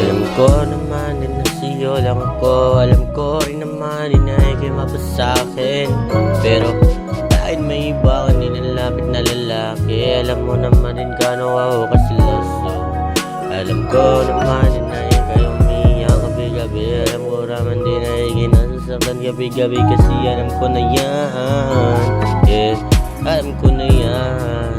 Alam ko naman din na siyo lang ako. Alam ko rin naman din na ikay mapasa'kin. Pero dahil may iba ka nilalapit na lalaki, alam mo naman din gano'n ako kasiloso. Alam ko naman din na ikay umiyak gabi-gabi. Alam ko naman din na ikay nasasaktan gabi-gabi. Kasi alam ko na yan. Yeah, alam ko na yan.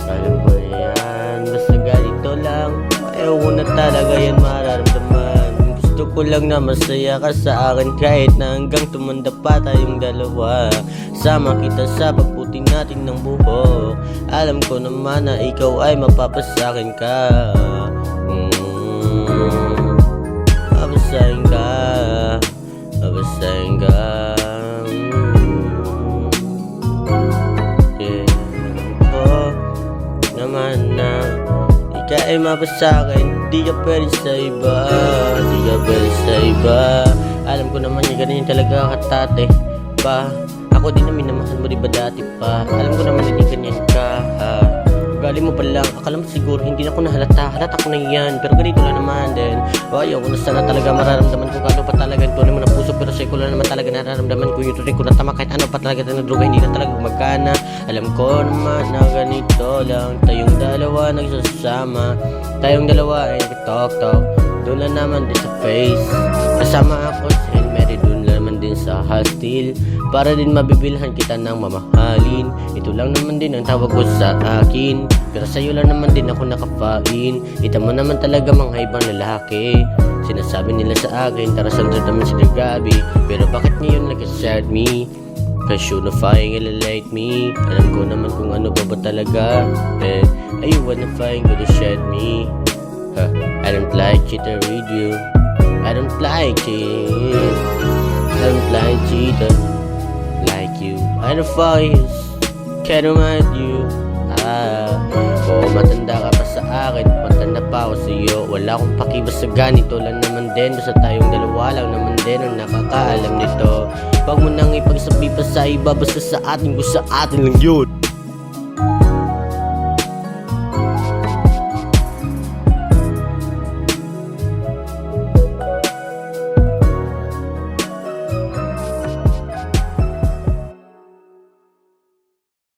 Alam ko na yan. Basta ganito lang, ayaw ko na talaga yan mararamdaman. Gusto ko lang na masaya ka sa akin, kahit na hanggang tumanda pa tayong dalawa. Sama kita sa pagputi natin ng buhok. Alam ko naman na ikaw ay mapapasakin ka. Mapasakin ka. Mapasakin ka. Yeah. Oh, naman na ikaw ay mapasakin, di ka pwede sa iba. Di ka pwede sa iba. Alam ko naman yung ganyan talaga katate pa. Ako din na minamahal mo diba dati pa. Alam ko naman hindi ganyan ka. Ugali mo pa lang, akala mo siguro hindi na ako nahalata. Halata ko na yan, pero ganito lang naman din. Ayaw ko na sana talaga mararamdaman kung ano pa talaga yung tunay mo ng puso. Pero sa'yo ko lang naman talaga nararamdaman ko yung tunay ko na tama. Kahit ano pa talaga ng droga, hindi na talaga gumagana. Alam ko naman na ganito lang, tayong dalawa nagsasama. Tayong dalawa ay nag-talk-talk, doon lang naman din sa face. Kasama ako sa Mary, doon lang naman din sa hostel. Para din mabibilhan kita ng mamahalin. Ito lang naman din ang tawag ko sa akin. Pero sa'yo lang naman din ako nakapain. Ita mo naman talaga mga ibang lalaki. Sinasabi nila sa akin, tara sandra naman sila gabi. Pero bakit ngayon nag-sad me? Cause you're not fine, elevate me. Alam ko naman kung ano ba talaga. You wanna find good to shed me. I don't like it, I read you. I don't like it. I don't like cheater like you. I don't focus, can't remind you. Oo, matanda ka pa sa akin, matanda pa ako sa'yo. Wala akong pakiba sa ganito lang naman din. Basta tayong dalawa lang naman din ang nakakaalam nito. Huwag mo nang ipagsabi pa sa iba, basta sa atin, kung sa atin lang yun.